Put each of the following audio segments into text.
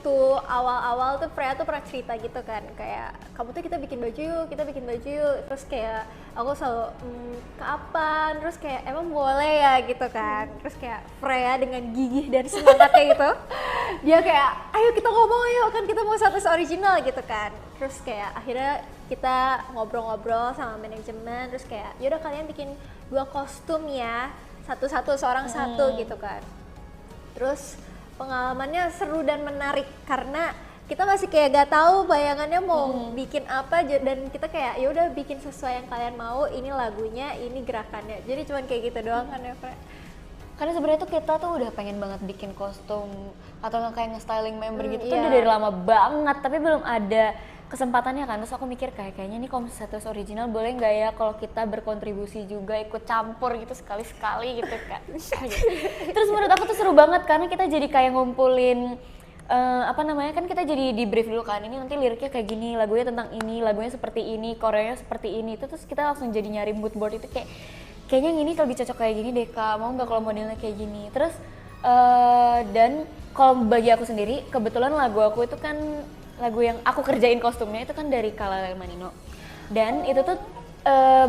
waktu awal-awal tuh Freya tuh pernah cerita gitu kan, kayak kamu tuh kita bikin baju yuk, terus kayak aku selalu kapan, terus kayak emang boleh ya gitu kan, terus kayak Freya dengan gigih dan semangatnya gitu, dia kayak ayo kita ngomong yuk, kan kita mau status original gitu kan, terus kayak akhirnya kita ngobrol-ngobrol sama manajemen, terus kayak yaudah kalian bikin 2 kostum ya, satu-satu seorang satu gitu kan. Terus pengalamannya seru dan menarik karena kita masih kayak gak tahu bayangannya mau bikin apa, dan kita kayak ya udah bikin sesuai yang kalian mau, ini lagunya, ini gerakannya, jadi cuman kayak gitu doang kan ya Fre. Karena sebenarnya tuh kita tuh udah pengen banget bikin kostum atau nggak kayak nge-styling member gitu tuh udah dari lama banget, tapi belum ada kesempatannya kan. Terus aku mikir kayaknya nih kalau status original boleh nggak ya kalau kita berkontribusi juga, ikut campur gitu sekali-sekali gitu kan. Terus menurut aku tuh seru banget karena kita jadi kayak ngumpulin kan kita jadi di brief dulu kan, ini nanti liriknya kayak gini, lagunya tentang ini, lagunya seperti ini, koreanya seperti ini. Itu terus kita langsung jadi nyari mood board itu kayaknya yang ini lebih cocok kayak gini deh Kak, mau nggak kalau modelnya kayak gini. Terus dan kalau bagi aku sendiri kebetulan lagu aku itu kan lagu yang aku kerjain kostumnya itu kan dari Kala Manino, dan itu tuh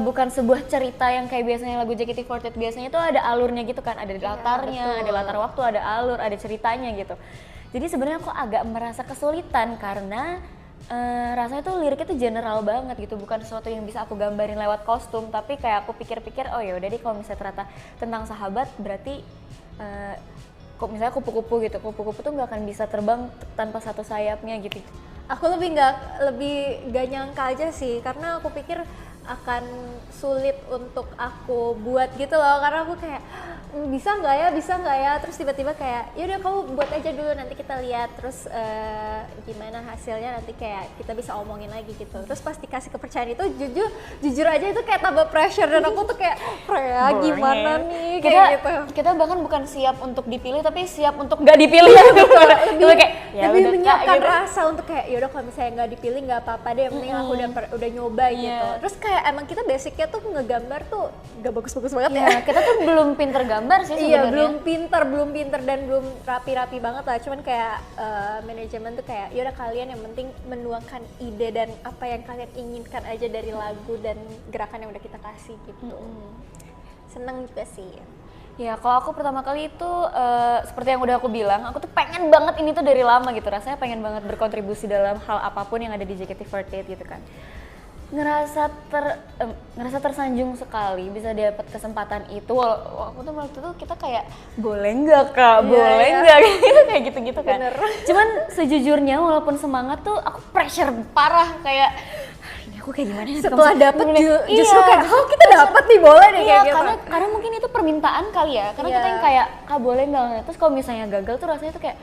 bukan sebuah cerita yang kayak biasanya lagu JKT48 biasanya tuh ada alurnya gitu kan, ada latarnya, ada latar waktu, ada alur, ada ceritanya gitu. Jadi sebenarnya aku agak merasa kesulitan karena rasanya tuh liriknya tuh general banget gitu, bukan sesuatu yang bisa aku gambarin lewat kostum, tapi kayak aku pikir-pikir oh ya udah deh kalau misalnya ternyata tentang sahabat berarti kok misalnya kupu-kupu gitu, kupu-kupu tuh nggak akan bisa terbang tanpa satu sayapnya gitu. Aku lebih gak nyangka aja sih, karena aku pikir akan sulit untuk aku buat gitu loh, karena aku kayak bisa nggak ya, terus tiba-tiba kayak yaudah kamu buat aja dulu, nanti kita lihat terus gimana hasilnya, nanti kayak kita bisa omongin lagi gitu. Terus pas dikasih kepercayaan itu jujur aja itu kayak tambah pressure, dan aku tuh kayak Freya gimana nih kayak gitu. Kita bahkan bukan siap untuk dipilih tapi siap untuk nggak dipilih lebih menyiapkan gitu. Rasa untuk kayak yaudah kalau misalnya nggak dipilih nggak apa-apa deh, yang penting aku udah nyoba gitu. Terus kayak emang kita basicnya tuh ngegambar tuh gak bagus-bagus banget ya. Kita tuh belum pinter gambar sih sebenarnya. Iya, belum pinter dan belum rapi-rapi banget lah. Cuman kayak manajemen tuh kayak yaudah kalian yang penting menuangkan ide dan apa yang kalian inginkan aja dari lagu dan gerakan yang udah kita kasih gitu. Seneng juga sih. Ya kalau aku pertama kali itu seperti yang udah aku bilang, aku tuh pengen banget ini tuh dari lama gitu, rasanya pengen banget berkontribusi dalam hal apapun yang ada di JKT48 gitu kan. Ngerasa tersanjung sekali bisa dapat kesempatan itu. Waktu itu kita kayak boleh nggak Kak, boleh nggak kayak gitu-gitu kan. Bener. Cuman sejujurnya walaupun semangat tuh aku pressure parah, kayak ini aku kayak gimana setelah dapet justru kayak oh kita dapet nih, boleh deh kayak gitu. Karena mungkin itu permintaan kali ya, karena kita yang kayak Kak boleh nggak, terus kalau misalnya gagal tuh rasanya tuh kayak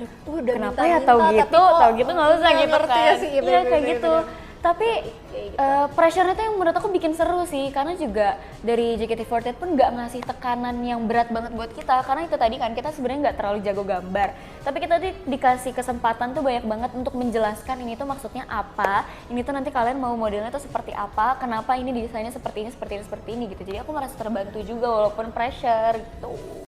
aduh udah kenapa ya tahu gitu nggak usah gitu kan. Iya kayak gitu. Tapi pressure-nya tuh yang menurut aku bikin seru sih, karena juga dari JKT48 pun nggak ngasih tekanan yang berat banget buat kita, karena itu tadi kan kita sebenarnya nggak terlalu jago gambar, tapi kita tuh dikasih kesempatan tuh banyak banget untuk menjelaskan ini tuh maksudnya apa, ini tuh nanti kalian mau modelnya tuh seperti apa, kenapa ini desainnya seperti ini gitu. Jadi aku merasa terbantu juga walaupun pressure gitu.